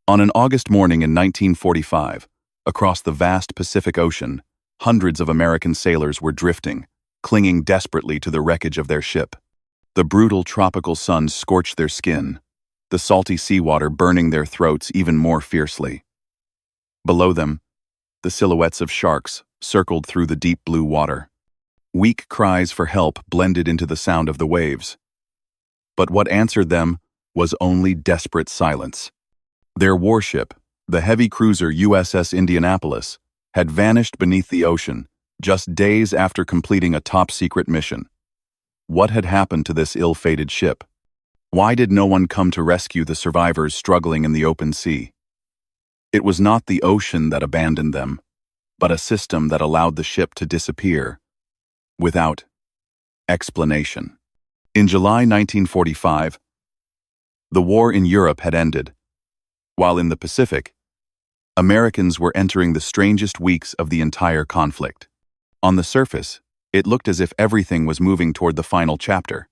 On an August morning in 1945, across the vast Pacific Ocean, hundreds of American sailors were drifting, clinging desperately to the wreckage of their ship. The brutal tropical sun scorched their skin, the salty seawater burning their throats even more fiercely. Below them, the silhouettes of sharks circled through the deep blue water. Weak cries for help blended into the sound of the waves. But what answered them was only desperate silence. Their warship, the heavy cruiser USS Indianapolis, had vanished beneath the ocean just days after completing a top-secret mission. What had happened to this ill-fated ship? Why did no one come to rescue the survivors struggling in the open sea? It was not the ocean that abandoned them, but a system that allowed the ship to disappear without explanation. In July 1945, the war in Europe had ended, while in the Pacific, Americans were entering the strangest weeks of the entire conflict. On the surface, it looked as if everything was moving toward the final chapter,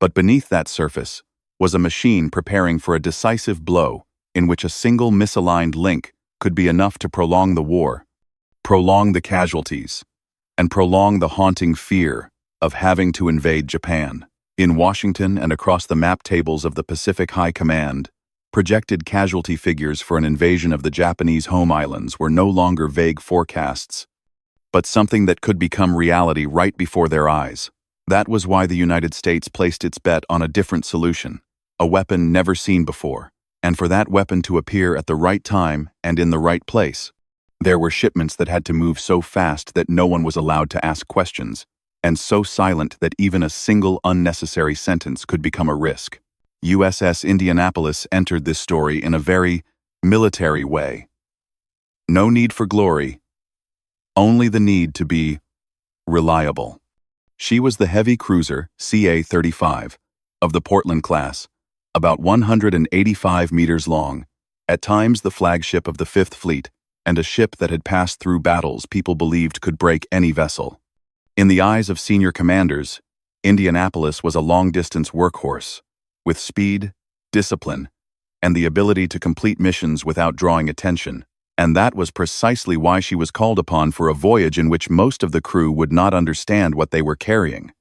but beneath that surface was a machine preparing for a decisive blow in which a single misaligned link could be enough to prolong the war, prolong the casualties, and prolong the haunting fear of having to invade Japan. In Washington and across the map tables of the Pacific High Command, projected casualty figures for an invasion of the Japanese home islands were no longer vague forecasts, but something that could become reality right before their eyes. That was why the United States placed its bet on a different solution, a weapon never seen before, and for that weapon to appear at the right time and in the right place. There were shipments that had to move so fast that no one was allowed to ask questions, and so silent that even a single unnecessary sentence could become a risk. USS Indianapolis entered this story in a very military way. No need for glory, only the need to be reliable. She was the heavy cruiser CA-35 of the Portland class, about 185 meters long, at times the flagship of the Fifth Fleet, and a ship that had passed through battles people believed could break any vessel. In the eyes of senior commanders, Indianapolis was a long-distance workhorse, with speed, discipline, and the ability to complete missions without drawing attention, and that was precisely why she was called upon for a voyage in which most of the crew would not understand what they were carrying.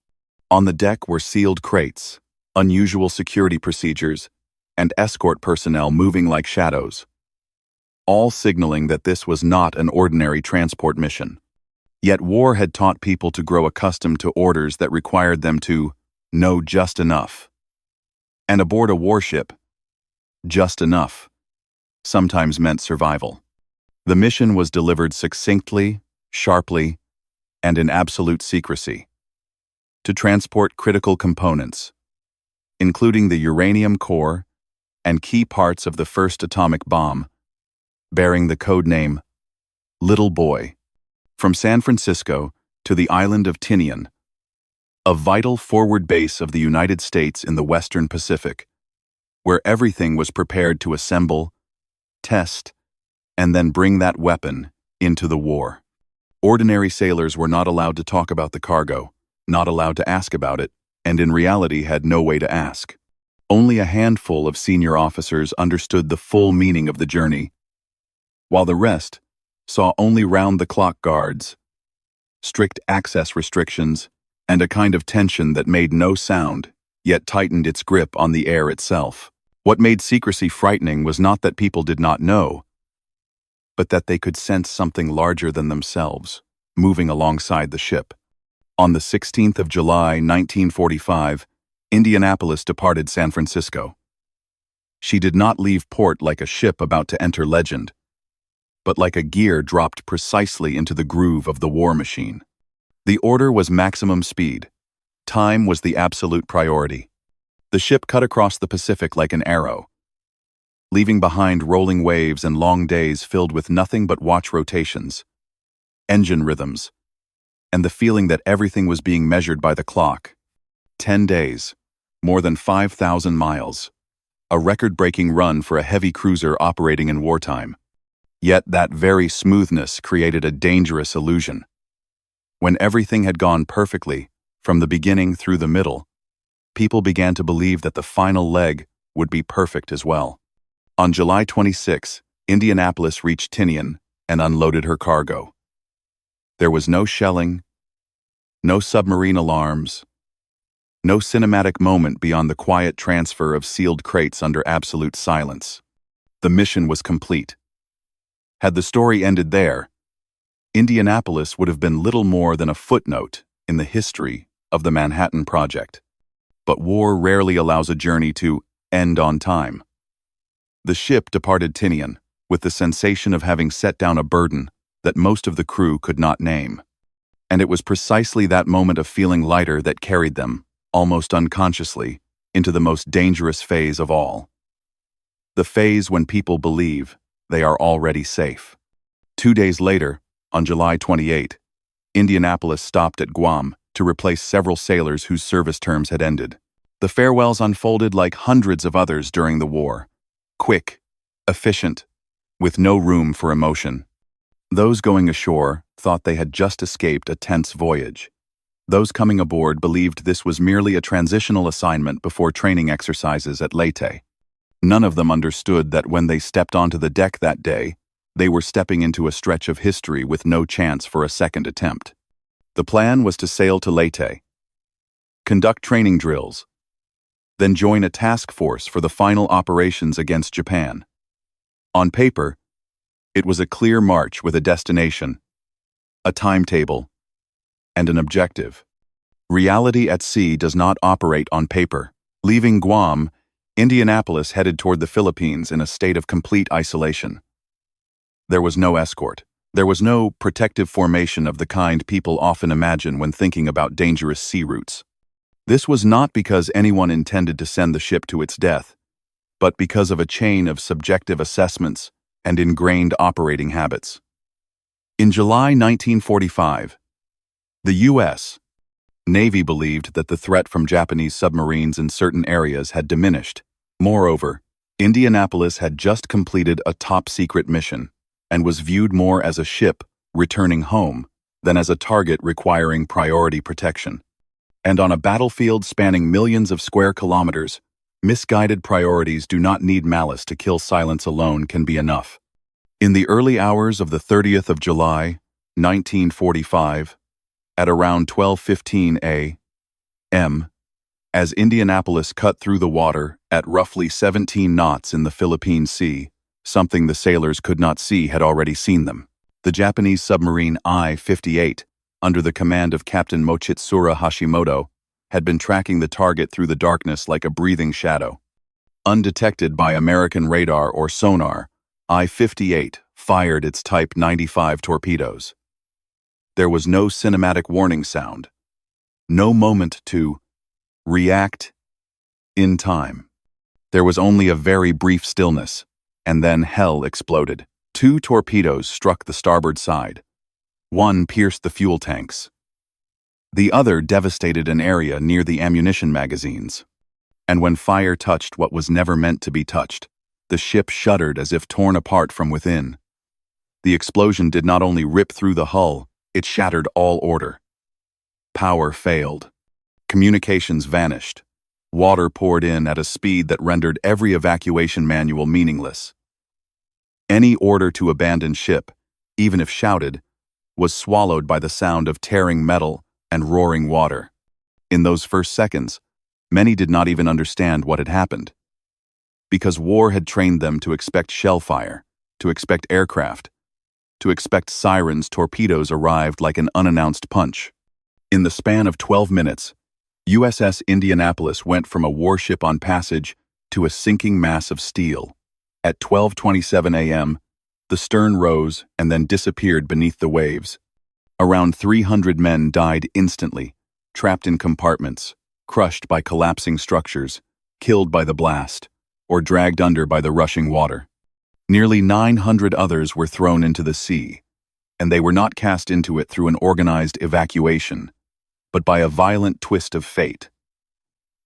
On the deck were sealed crates, unusual security procedures, and escort personnel moving like shadows, all signaling that this was not an ordinary transport mission. Yet war had taught people to grow accustomed to orders that required them to know just enough. And aboard a warship, just enough sometimes meant survival. The mission was delivered succinctly, sharply, and in absolute secrecy. To transport critical components, including the uranium core and key parts of the first atomic bomb, bearing the code name Little Boy, from San Francisco to the island of Tinian, a vital forward base of the United States in the Western Pacific, where everything was prepared to assemble, test, and then bring that weapon into the war. Ordinary sailors were not allowed to talk about the cargo, not allowed to ask about it, and in reality had no way to ask. Only a handful of senior officers understood the full meaning of the journey, while the rest saw only round-the-clock guards, strict access restrictions, and a kind of tension that made no sound, yet tightened its grip on the air itself. What made secrecy frightening was not that people did not know, but that they could sense something larger than themselves, moving alongside the ship. On the 16th of July, 1945, Indianapolis departed San Francisco. She did not leave port like a ship about to enter legend, but like a gear dropped precisely into the groove of the war machine. The order was maximum speed. Time was the absolute priority. The ship cut across the Pacific like an arrow, leaving behind rolling waves and long days filled with nothing but watch rotations, engine rhythms, and the feeling that everything was being measured by the clock. 10 days, more than 5,000 miles, a record-breaking run for a heavy cruiser operating in wartime. Yet that very smoothness created a dangerous illusion. When everything had gone perfectly, from the beginning through the middle, people began to believe that the final leg would be perfect as well. On July 26, Indianapolis reached Tinian and unloaded her cargo. There was no shelling, no submarine alarms, no cinematic moment beyond the quiet transfer of sealed crates under absolute silence. The mission was complete. Had the story ended there, Indianapolis would have been little more than a footnote in the history of the Manhattan Project. But war rarely allows a journey to end on time. The ship departed Tinian with the sensation of having set down a burden that most of the crew could not name. And it was precisely that moment of feeling lighter that carried them, almost unconsciously, into the most dangerous phase of all. The phase when people believe they are already safe. 2 days later, on July 28, Indianapolis stopped at Guam to replace several sailors whose service terms had ended. The farewells unfolded like hundreds of others during the war. Quick, efficient, with no room for emotion. Those going ashore thought they had just escaped a tense voyage. Those coming aboard believed this was merely a transitional assignment before training exercises at Leyte. None of them understood that when they stepped onto the deck that day, they were stepping into a stretch of history with no chance for a second attempt. The plan was to sail to Leyte, conduct training drills, then join a task force for the final operations against Japan. On paper, it was a clear march with a destination, a timetable, and an objective. Reality at sea does not operate on paper. Leaving Guam, Indianapolis headed toward the Philippines in a state of complete isolation. There was no escort. There was no protective formation of the kind people often imagine when thinking about dangerous sea routes. This was not because anyone intended to send the ship to its death, but because of a chain of subjective assessments and ingrained operating habits. In July 1945, the U.S. Navy believed that the threat from Japanese submarines in certain areas had diminished. Moreover, Indianapolis had just completed a top-secret mission and was viewed more as a ship returning home than as a target requiring priority protection. And on a battlefield spanning millions of square kilometers, misguided priorities do not need malice to kill. Silence alone can be enough. In the early hours of the 30th of July, 1945, at around 12:15 a.m., as Indianapolis cut through the water at roughly 17 knots in the Philippine Sea, something the sailors could not see had already seen them. The Japanese submarine I-58, under the command of Captain Mochitsura Hashimoto, had been tracking the target through the darkness like a breathing shadow. Undetected by American radar or sonar, I-58 fired its Type 95 torpedoes. There was no cinematic warning sound, no moment to react in time. There was only a very brief stillness, and then hell exploded. 2 torpedoes struck the starboard side. One pierced the fuel tanks. The other devastated an area near the ammunition magazines. And when fire touched what was never meant to be touched, the ship shuddered as if torn apart from within. The explosion did not only rip through the hull, it shattered all order. Power failed. Communications vanished. Water poured in at a speed that rendered every evacuation manual meaningless. Any order to abandon ship, even if shouted, was swallowed by the sound of tearing metal and roaring water. In those first seconds, many did not even understand what had happened. Because war had trained them to expect shell fire, to expect aircraft, to expect sirens. Torpedoes arrived like an unannounced punch. In the span of 12 minutes, USS Indianapolis went from a warship on passage to a sinking mass of steel. At 12:27 a.m., the stern rose and then disappeared beneath the waves. Around 300 men died instantly, trapped in compartments, crushed by collapsing structures, killed by the blast, or dragged under by the rushing water. Nearly 900 others were thrown into the sea, and they were not cast into it through an organized evacuation, but by a violent twist of fate.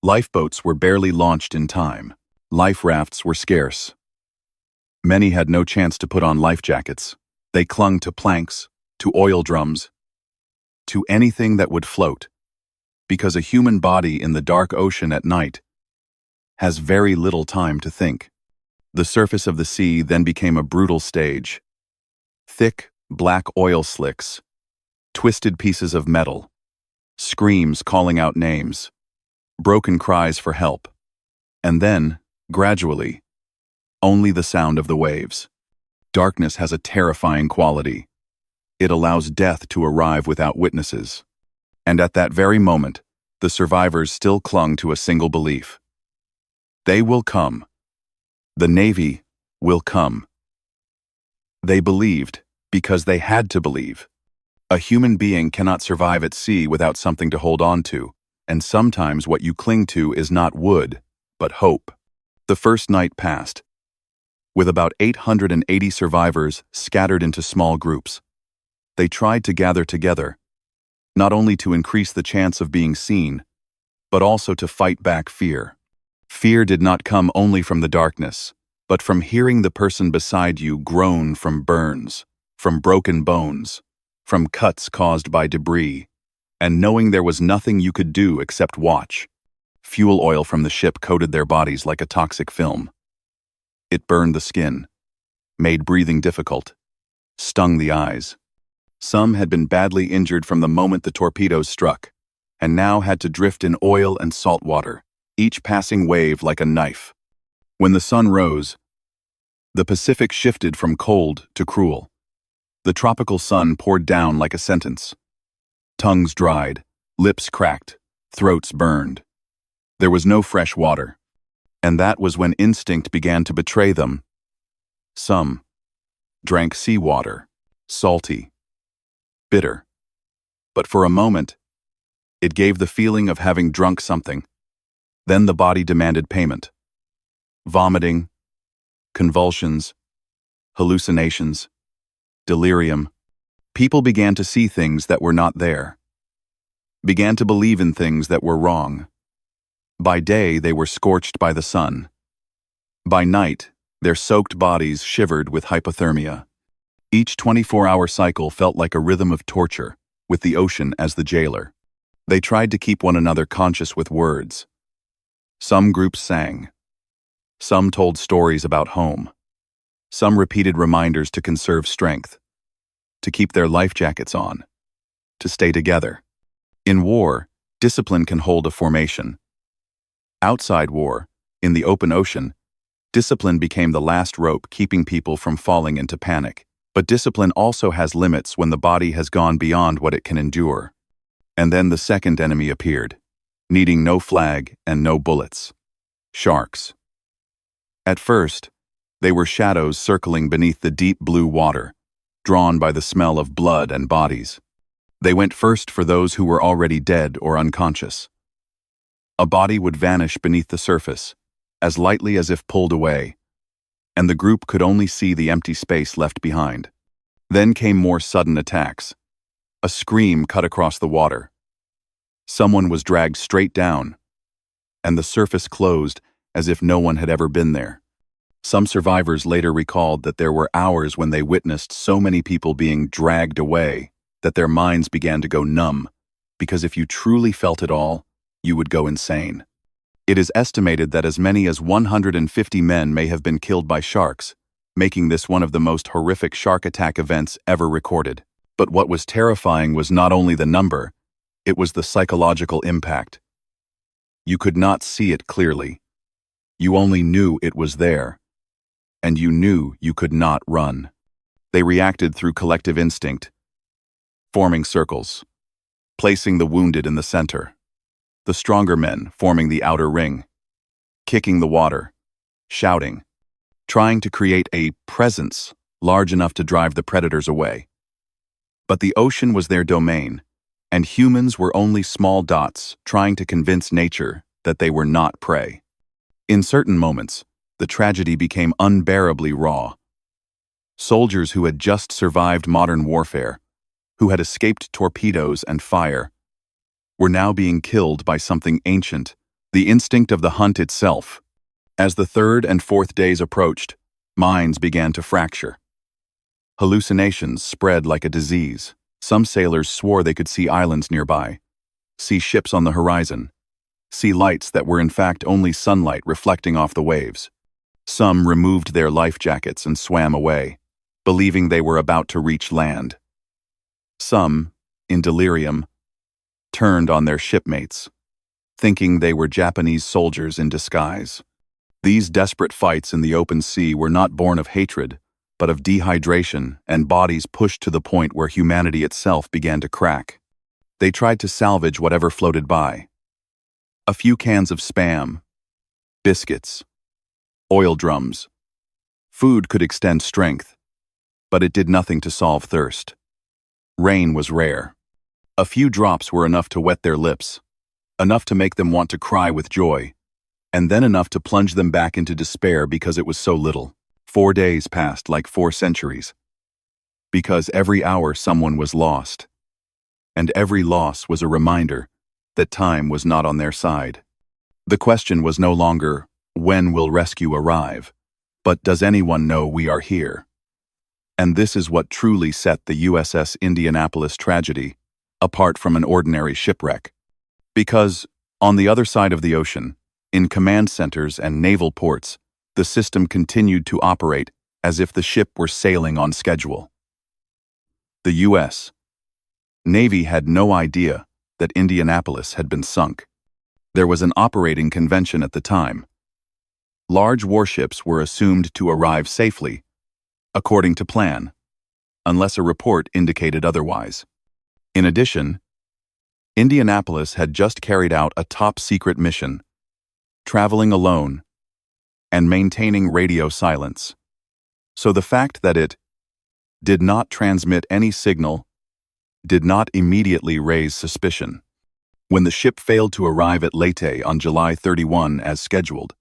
Lifeboats were barely launched in time. Life rafts were scarce. Many had no chance to put on life jackets. They clung to planks, to oil drums, to anything that would float, because a human body in the dark ocean at night has very little time to think. The surface of the sea then became a brutal stage. Thick, black oil slicks, twisted pieces of metal, screams calling out names, broken cries for help, and then, gradually, only the sound of the waves. Darkness has a terrifying quality. It allows death to arrive without witnesses. And at that very moment, the survivors still clung to a single belief. They will come. The Navy will come. They believed because they had to believe. A human being cannot survive at sea without something to hold on to, and sometimes what you cling to is not wood, but hope. The first night passed, with about 880 survivors scattered into small groups. They tried to gather together, not only to increase the chance of being seen, but also to fight back fear. Fear did not come only from the darkness, but from hearing the person beside you groan from burns, from broken bones, from cuts caused by debris, and knowing there was nothing you could do except watch. Fuel oil from the ship coated their bodies like a toxic film. It burned the skin, made breathing difficult, stung the eyes. Some had been badly injured from the moment the torpedoes struck, and now had to drift in oil and salt water, each passing wave like a knife. When the sun rose, the Pacific shifted from cold to cruel. The tropical sun poured down like a sentence. Tongues dried, lips cracked, throats burned. There was no fresh water, and that was when instinct began to betray them. Some drank seawater, salty, bitter. But for a moment, it gave the feeling of having drunk something. Then the body demanded payment. Vomiting, convulsions, hallucinations, delirium. People began to see things that were not there, began to believe in things that were wrong. By day, they were scorched by the sun. By night, their soaked bodies shivered with hypothermia. Each 24-hour cycle felt like a rhythm of torture, with the ocean as the jailer. They tried to keep one another conscious with words. Some groups sang. Some told stories about home. Some repeated reminders to conserve strength, to keep their life jackets on, to stay together. In war, discipline can hold a formation. Outside war, in the open ocean, discipline became the last rope keeping people from falling into panic. But discipline also has limits when the body has gone beyond what it can endure. And then the second enemy appeared, needing no flag and no bullets. Sharks. At first, they were shadows circling beneath the deep blue water, drawn by the smell of blood and bodies. They went first for those who were already dead or unconscious. A body would vanish beneath the surface, as lightly as if pulled away, and the group could only see the empty space left behind. Then came more sudden attacks. A scream cut across the water. Someone was dragged straight down, and the surface closed as if no one had ever been there. Some survivors later recalled that there were hours when they witnessed so many people being dragged away that their minds began to go numb, because if you truly felt it all, you would go insane. It is estimated that as many as 150 men may have been killed by sharks, making this one of the most horrific shark attack events ever recorded. But what was terrifying was not only the number, it was the psychological impact. You could not see it clearly. You only knew it was there, and you knew you could not run. They reacted through collective instinct, forming circles, placing the wounded in the center. The stronger men forming the outer ring, kicking the water, shouting, trying to create a presence large enough to drive the predators away. But the ocean was their domain, and humans were only small dots trying to convince nature that they were not prey. In certain moments, the tragedy became unbearably raw. Soldiers who had just survived modern warfare, who had escaped torpedoes and fire, were now being killed by something ancient, the instinct of the hunt itself. As the third and fourth days approached, minds began to fracture. Hallucinations spread like a disease. Some sailors swore they could see islands nearby, see ships on the horizon, see lights that were in fact only sunlight reflecting off the waves. Some removed their life jackets and swam away, believing they were about to reach land. Some, in delirium, turned on their shipmates, thinking they were Japanese soldiers in disguise. These desperate fights in the open sea were not born of hatred, but of dehydration and bodies pushed to the point where humanity itself began to crack. They tried to salvage whatever floated by. A few cans of Spam, biscuits, oil drums. Food could extend strength, but it did nothing to solve thirst. Rain was rare. A few drops were enough to wet their lips, enough to make them want to cry with joy, and then enough to plunge them back into despair because it was so little. 4 days passed like 4 centuries, because every hour someone was lost, and every loss was a reminder that time was not on their side. The question was no longer, when will rescue arrive, but does anyone know we are here? And this is what truly set the USS Indianapolis tragedy apart from an ordinary shipwreck. Because, on the other side of the ocean, in command centers and naval ports, the system continued to operate as if the ship were sailing on schedule. The U.S. Navy had no idea that Indianapolis had been sunk. There was an operating convention at the time. Large warships were assumed to arrive safely, according to plan, unless a report indicated otherwise. In addition, Indianapolis had just carried out a top-secret mission, traveling alone and maintaining radio silence. So the fact that it did not transmit any signal did not immediately raise suspicion. When the ship failed to arrive at Leyte on July 31 as scheduled,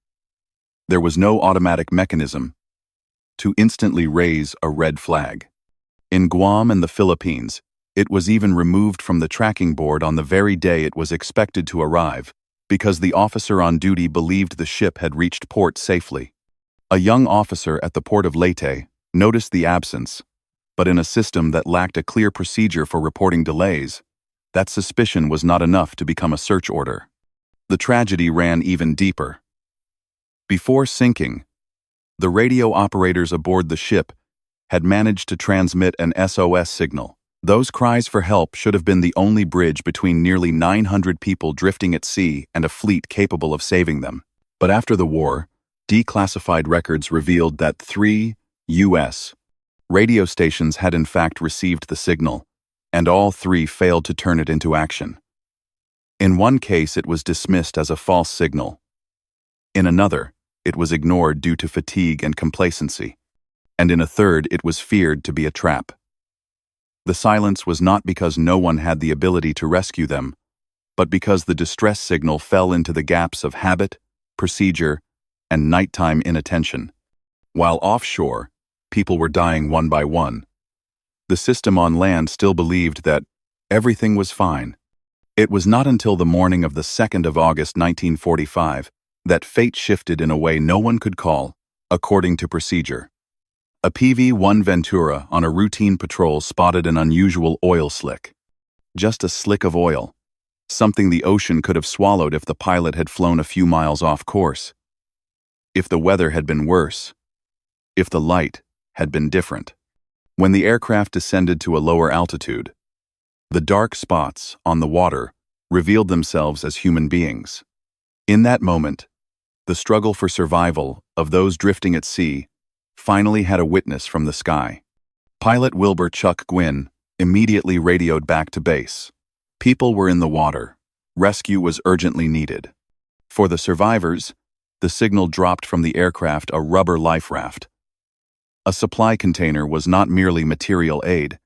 there was no automatic mechanism to instantly raise a red flag. In Guam and the Philippines, it was even removed from the tracking board on the very day it was expected to arrive, because the officer on duty believed the ship had reached port safely. A young officer at the port of Leyte noticed the absence, but in a system that lacked a clear procedure for reporting delays, that suspicion was not enough to become a search order. The tragedy ran even deeper. Before sinking, the radio operators aboard the ship had managed to transmit an SOS signal. Those cries for help should have been the only bridge between nearly 900 people drifting at sea and a fleet capable of saving them. But after the war, declassified records revealed that 3 U.S. radio stations had in fact received the signal, and all 3 failed to turn it into action. In one case, it was dismissed as a false signal. In another, it was ignored due to fatigue and complacency. And in a third, it was feared to be a trap. The silence was not because no one had the ability to rescue them, but because the distress signal fell into the gaps of habit, procedure, and nighttime inattention. While offshore, people were dying one by one. The system on land still believed that everything was fine. It was not until the morning of the 2nd of August 1945 that fate shifted in a way no one could call, according to procedure. A PV-1 Ventura on a routine patrol spotted an unusual oil slick. Just a slick of oil, something the ocean could have swallowed if the pilot had flown a few miles off course. If the weather had been worse. If the light had been different. When the aircraft descended to a lower altitude, the dark spots on the water revealed themselves as human beings. In that moment, the struggle for survival of those drifting at sea finally had a witness from the sky. Pilot Wilbur Chuck Gwynn immediately radioed back to base. People were in the water. Rescue was urgently needed. For the survivors, the signal dropped from the aircraft a rubber life raft. A supply container was not merely material aid.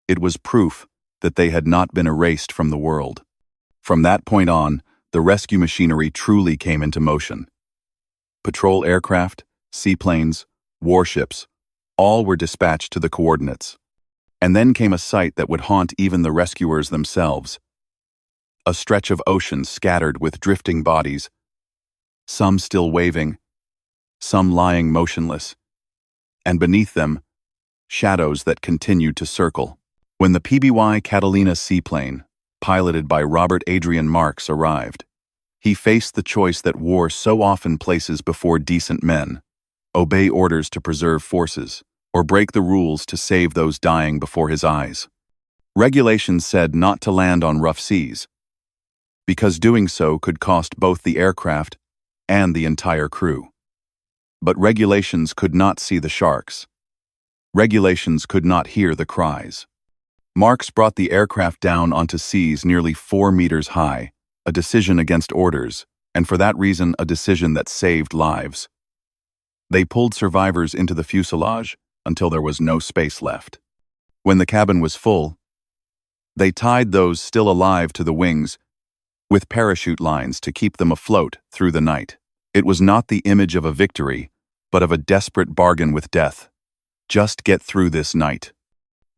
It was proof that they had not been erased from the world. From that point on, the rescue machinery truly came into motion. Patrol aircraft, seaplanes, warships, all were dispatched to the coordinates. And then came a sight that would haunt even the rescuers themselves. A stretch of ocean scattered with drifting bodies, some still waving, some lying motionless, and beneath them, shadows that continued to circle. When the PBY Catalina seaplane, piloted by Robert Adrian Marks, arrived, he faced the choice that war so often places before decent men: obey orders to preserve forces, or break the rules to save those dying before his eyes. Regulations said not to land on rough seas, because doing so could cost both the aircraft and the entire crew. But regulations could not see the sharks. Regulations could not hear the cries. Marks brought the aircraft down onto seas nearly 4 meters high, a decision against orders, and for that reason a decision that saved lives. They pulled survivors into the fuselage until there was no space left. When the cabin was full, they tied those still alive to the wings with parachute lines to keep them afloat through the night. It was not the image of a victory, but of a desperate bargain with death. Just get through this night.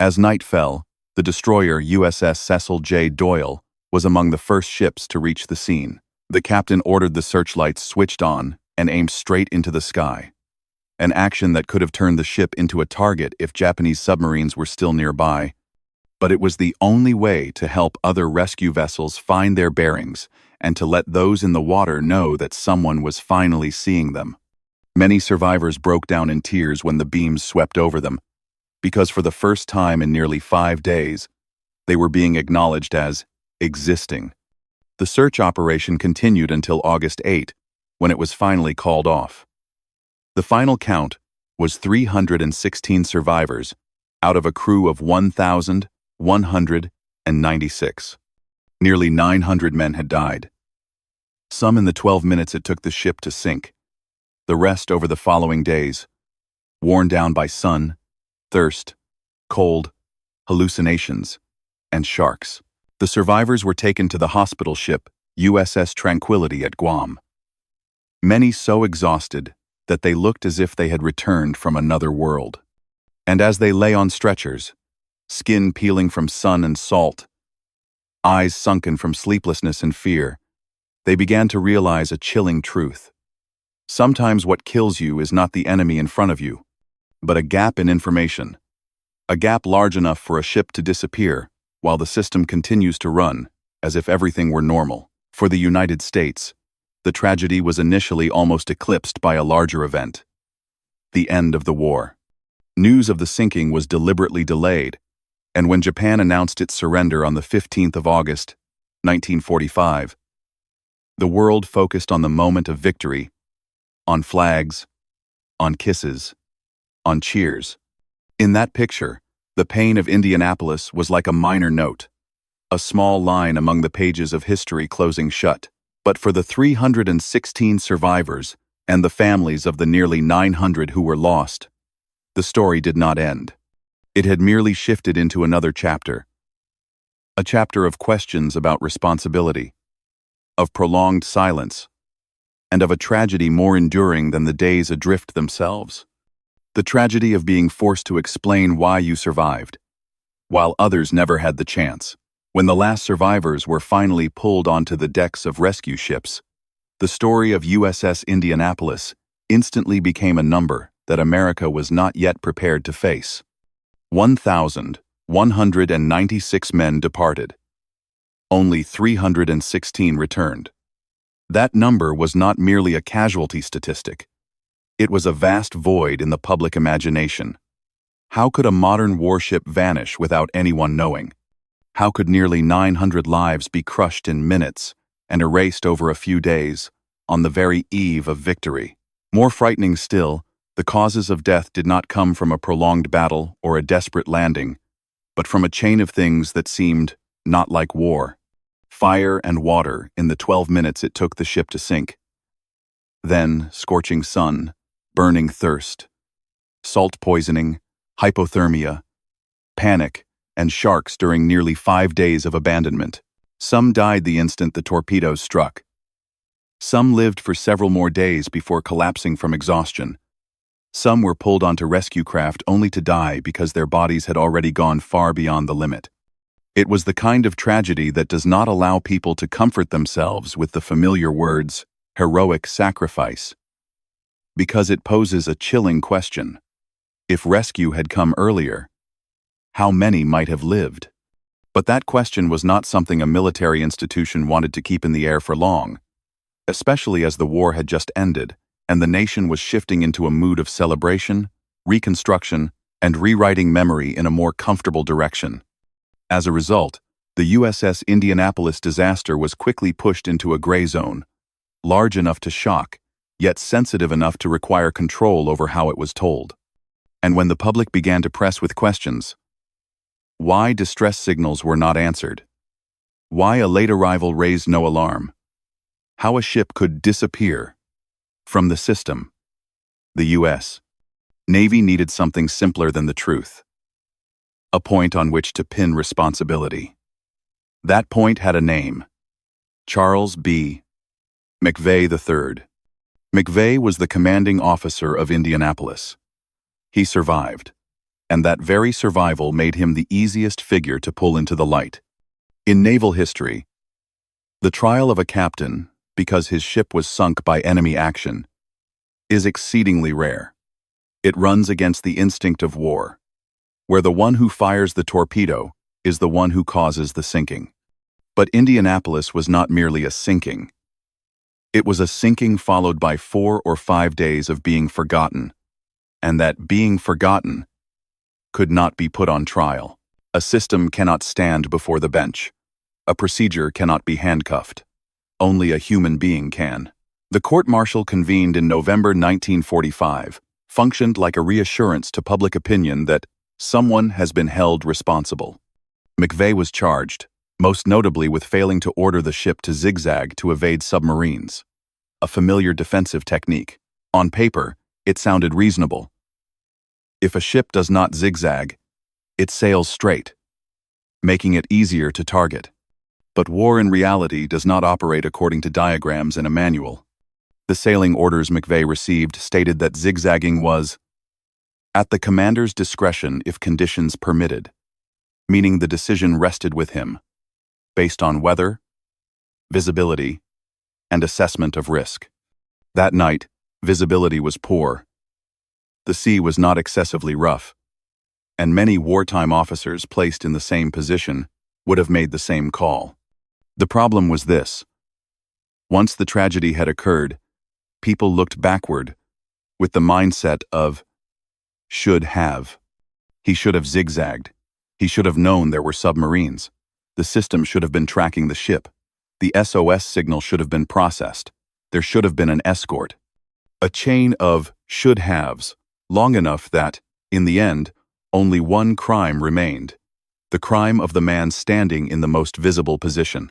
As night fell, the destroyer USS Cecil J. Doyle was among the first ships to reach the scene. The captain ordered the searchlights switched on and aimed straight into the sky, an action that could have turned the ship into a target if Japanese submarines were still nearby. But it was the only way to help other rescue vessels find their bearings and to let those in the water know that someone was finally seeing them. Many survivors broke down in tears when the beams swept over them, because for the first time in nearly 5 days, they were being acknowledged as existing. The search operation continued until August 8, when it was finally called off. The final count was 316 survivors out of a crew of 1,196. Nearly 900 men had died. Some in the 12 minutes it took the ship to sink. The rest over the following days, worn down by sun, thirst, cold, hallucinations, and sharks. The survivors were taken to the hospital ship USS Tranquility at Guam. Many so exhausted that they looked as if they had returned from another world. And as they lay on stretchers, skin peeling from sun and salt, eyes sunken from sleeplessness and fear, they began to realize a chilling truth. Sometimes what kills you is not the enemy in front of you, but a gap in information. A gap large enough for a ship to disappear while the system continues to run as if everything were normal. For the United States, the tragedy was initially almost eclipsed by a larger event: the end of the war. News of the sinking was deliberately delayed, and when Japan announced its surrender on the 15th of August, 1945, the world focused on the moment of victory, on flags, on kisses, on cheers. In that picture, the pain of Indianapolis was like a minor note, a small line among the pages of history closing shut. But for the 316 survivors and the families of the nearly 900 who were lost, the story did not end. It had merely shifted into another chapter. A chapter of questions about responsibility, of prolonged silence, and of a tragedy more enduring than the days adrift themselves. The tragedy of being forced to explain why you survived, while others never had the chance. When the last survivors were finally pulled onto the decks of rescue ships, the story of USS Indianapolis instantly became a number that America was not yet prepared to face. 1,196 men departed. Only 316 returned. That number was not merely a casualty statistic. It was a vast void in the public imagination. How could a modern warship vanish without anyone knowing? How could nearly 900 lives be crushed in minutes and erased over a few days, on the very eve of victory? More frightening still, the causes of death did not come from a prolonged battle or a desperate landing, but from a chain of things that seemed not like war. Fire and water in the 12 minutes it took the ship to sink. Then scorching sun, burning thirst, salt poisoning, hypothermia, panic, and sharks during nearly 5 days of abandonment. Some died the instant the torpedoes struck. Some lived for several more days before collapsing from exhaustion. Some were pulled onto rescue craft only to die because their bodies had already gone far beyond the limit. It was the kind of tragedy that does not allow people to comfort themselves with the familiar words, heroic sacrifice, because it poses a chilling question. If rescue had come earlier, how many might have lived? But that question was not something a military institution wanted to keep in the air for long, especially as the war had just ended and the nation was shifting into a mood of celebration, reconstruction, and rewriting memory in a more comfortable direction. As a result, the USS Indianapolis disaster was quickly pushed into a gray zone, large enough to shock, yet sensitive enough to require control over how it was told. And when the public began to press with questions, why distress signals were not answered, why a late arrival raised no alarm, how a ship could disappear from the system, the U.S. Navy needed something simpler than the truth, a point on which to pin responsibility. That point had a name: Charles B. McVay III. McVay was the commanding officer of Indianapolis. He survived, and that very survival made him the easiest figure to pull into the light. In naval history, the trial of a captain, because his ship was sunk by enemy action, is exceedingly rare. It runs against the instinct of war, where the one who fires the torpedo is the one who causes the sinking. But Indianapolis was not merely a sinking. It was a sinking followed by 4 or 5 days of being forgotten, and that being forgotten could not be put on trial. A system cannot stand before the bench. A procedure cannot be handcuffed. Only a human being can. The court-martial convened in November 1945 functioned like a reassurance to public opinion that someone has been held responsible. McVay was charged, most notably with failing to order the ship to zigzag to evade submarines, a familiar defensive technique. On paper, it sounded reasonable. If a ship does not zigzag, it sails straight, making it easier to target. But war in reality does not operate according to diagrams in a manual. The sailing orders McVay received stated that zigzagging was at the commander's discretion if conditions permitted, meaning the decision rested with him, based on weather, visibility, and assessment of risk. That night, visibility was poor. The sea was not excessively rough, and many wartime officers placed in the same position would have made the same call. The problem was this: once the tragedy had occurred, people looked backward with the mindset of should have. He should have zigzagged. He should have known there were submarines. The system should have been tracking the ship. The SOS signal should have been processed. There should have been an escort. A chain of should-haves, long enough that, in the end, only one crime remained: the crime of the man standing in the most visible position.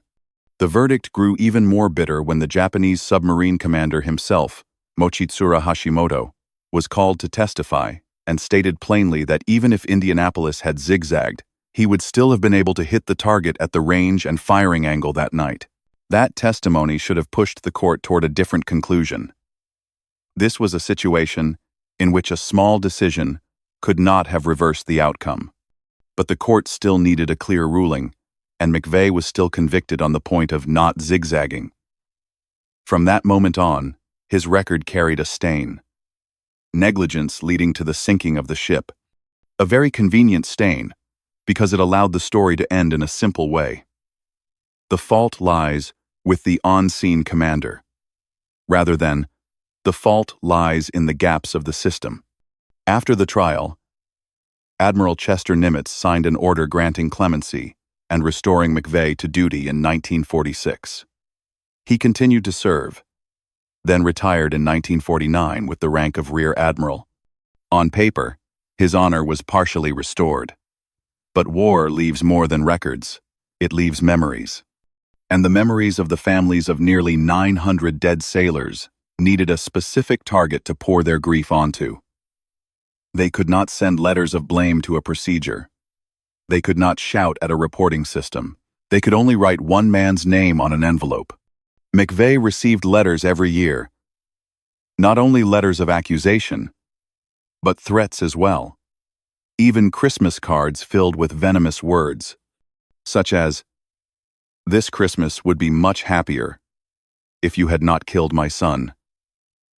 The verdict grew even more bitter when the Japanese submarine commander himself, Mochitsura Hashimoto, was called to testify and stated plainly that even if Indianapolis had zigzagged, he would still have been able to hit the target at the range and firing angle that night. That testimony should have pushed the court toward a different conclusion. This was a situation in which a small decision could not have reversed the outcome. But the court still needed a clear ruling, and McVay was still convicted on the point of not zigzagging. From that moment on, his record carried a stain: negligence leading to the sinking of the ship. A very convenient stain, because it allowed the story to end in a simple way. The fault lies with the on-scene commander, rather than the fault lies in the gaps of the system. After the trial, Admiral Chester Nimitz signed an order granting clemency and restoring McVay to duty in 1946. He continued to serve, then retired in 1949 with the rank of Rear Admiral. On paper, his honor was partially restored. But war leaves more than records. It leaves memories. And the memories of the families of nearly 900 dead sailors needed a specific target to pour their grief onto. They could not send letters of blame to a procedure. They could not shout at a reporting system. They could only write one man's name on an envelope. McVay received letters every year. Not only letters of accusation, but threats as well. Even Christmas cards filled with venomous words, such as, "This Christmas would be much happier if you had not killed my son."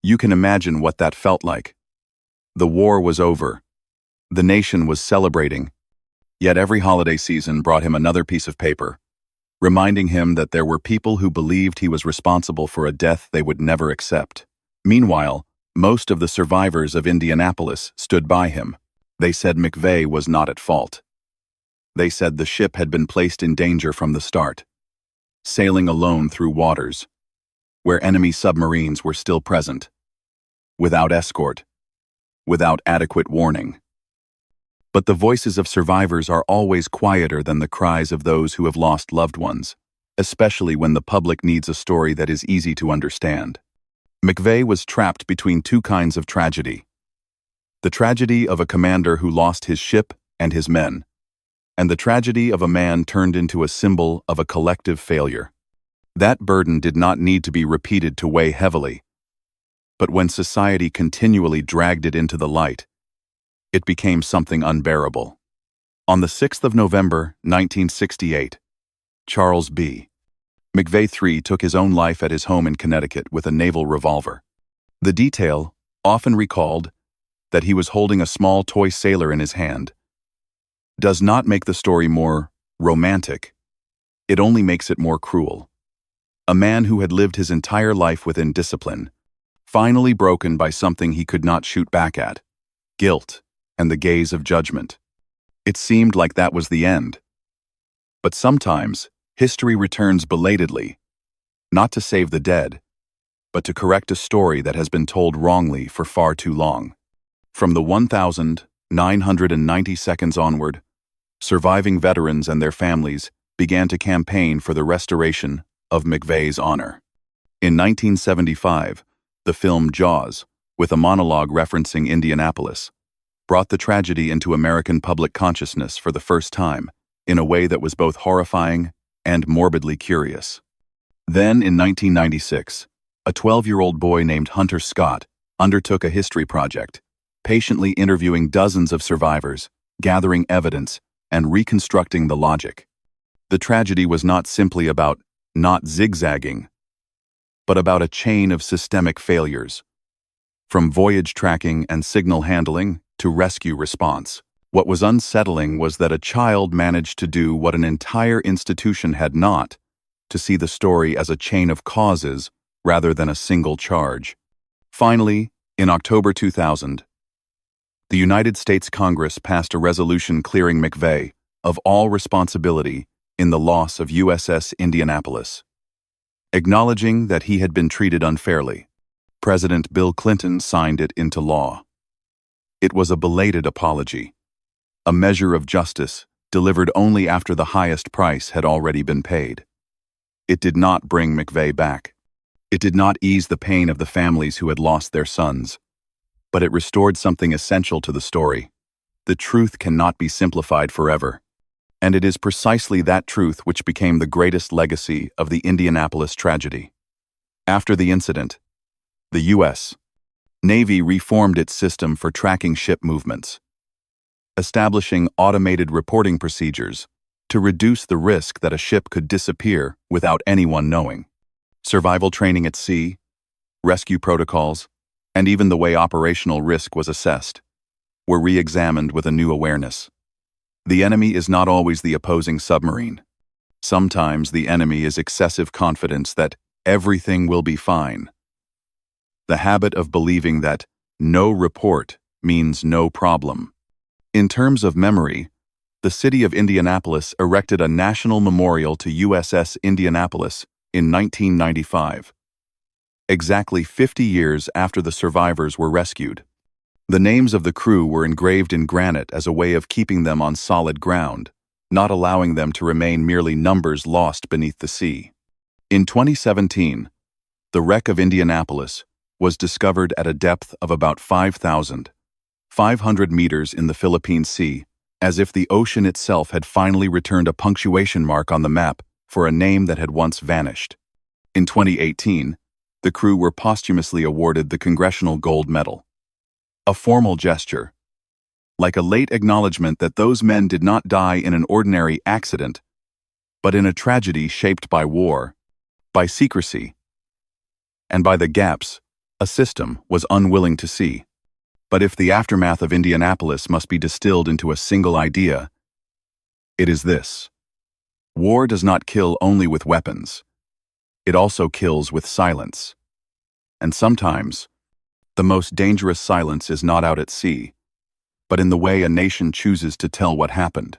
You can imagine what that felt like. The war was over. The nation was celebrating. Yet every holiday season brought him another piece of paper, reminding him that there were people who believed he was responsible for a death they would never accept. Meanwhile, Most of the survivors of Indianapolis stood by him. They said McVeigh was not at fault. They said the ship had been placed in danger from the start, sailing alone through waters where enemy submarines were still present, without escort, without adequate warning. But the voices of survivors are always quieter than the cries of those who have lost loved ones, especially when the public needs a story that is easy to understand. McVeigh was trapped between two kinds of tragedy. The tragedy of a commander who lost his ship and his men, and the tragedy of a man turned into a symbol of a collective failure. That burden did not need to be repeated to weigh heavily, but when society continually dragged it into the light, it became something unbearable. On the 6th of November, 1968, Charles B. McVeigh III took his own life at his home in Connecticut with a naval revolver. The detail, often recalled, that he was holding a small toy sailor in his hand, does not make the story more romantic. It only makes it more cruel. A man who had lived his entire life within discipline, finally broken by something he could not shoot back at, guilt and the gaze of judgment. It seemed like that was the end. But sometimes, history returns belatedly, not to save the dead, but to correct a story that has been told wrongly for far too long. From the 1,990 seconds onward, surviving veterans and their families began to campaign for the restoration of McVeigh's honor. In 1975, the film Jaws, with a monologue referencing Indianapolis, brought the tragedy into American public consciousness for the first time, in a way that was both horrifying and morbidly curious. Then, in 1996, a 12-year-old boy named Hunter Scott undertook a history project, patiently interviewing dozens of survivors, gathering evidence, and reconstructing the logic. The tragedy was not simply about not zigzagging, but about a chain of systemic failures, from voyage tracking and signal handling to rescue response. What was unsettling was that a child managed to do what an entire institution had not, to see the story as a chain of causes rather than a single charge. Finally, in October 2000, the United States Congress passed a resolution clearing McVeigh of all responsibility in the loss of USS Indianapolis, acknowledging that he had been treated unfairly. President Bill Clinton signed it into law. It was a belated apology, a measure of justice delivered only after the highest price had already been paid. It did not bring McVeigh back. It did not ease the pain of the families who had lost their sons, but it restored something essential to the story. The truth cannot be simplified forever. And it is precisely that truth which became the greatest legacy of the Indianapolis tragedy. After the incident, the U.S. Navy reformed its system for tracking ship movements, establishing automated reporting procedures to reduce the risk that a ship could disappear without anyone knowing. Survival training at sea, rescue protocols, and even the way operational risk was assessed were re-examined with a new awareness. The enemy is not always the opposing submarine. Sometimes the enemy is excessive confidence that everything will be fine. The habit of believing that no report means no problem. In terms of memory, the city of Indianapolis erected a national memorial to USS Indianapolis in 1995, exactly 50 years after the survivors were rescued. The names of the crew were engraved in granite as a way of keeping them on solid ground, not allowing them to remain merely numbers lost beneath the sea. In 2017, the wreck of Indianapolis was discovered at a depth of about 5,500 meters in the Philippine Sea, as if the ocean itself had finally returned a punctuation mark on the map for a name that had once vanished. In 2018, the crew were posthumously awarded the Congressional Gold Medal. A formal gesture, like a late acknowledgement that those men did not die in an ordinary accident, but in a tragedy shaped by war, by secrecy, and by the gaps a system was unwilling to see. But if the aftermath of Indianapolis must be distilled into a single idea, it is this: war does not kill only with weapons. It also kills with silence. And sometimes, The most dangerous silence is not out at sea, but in the way a nation chooses to tell what happened.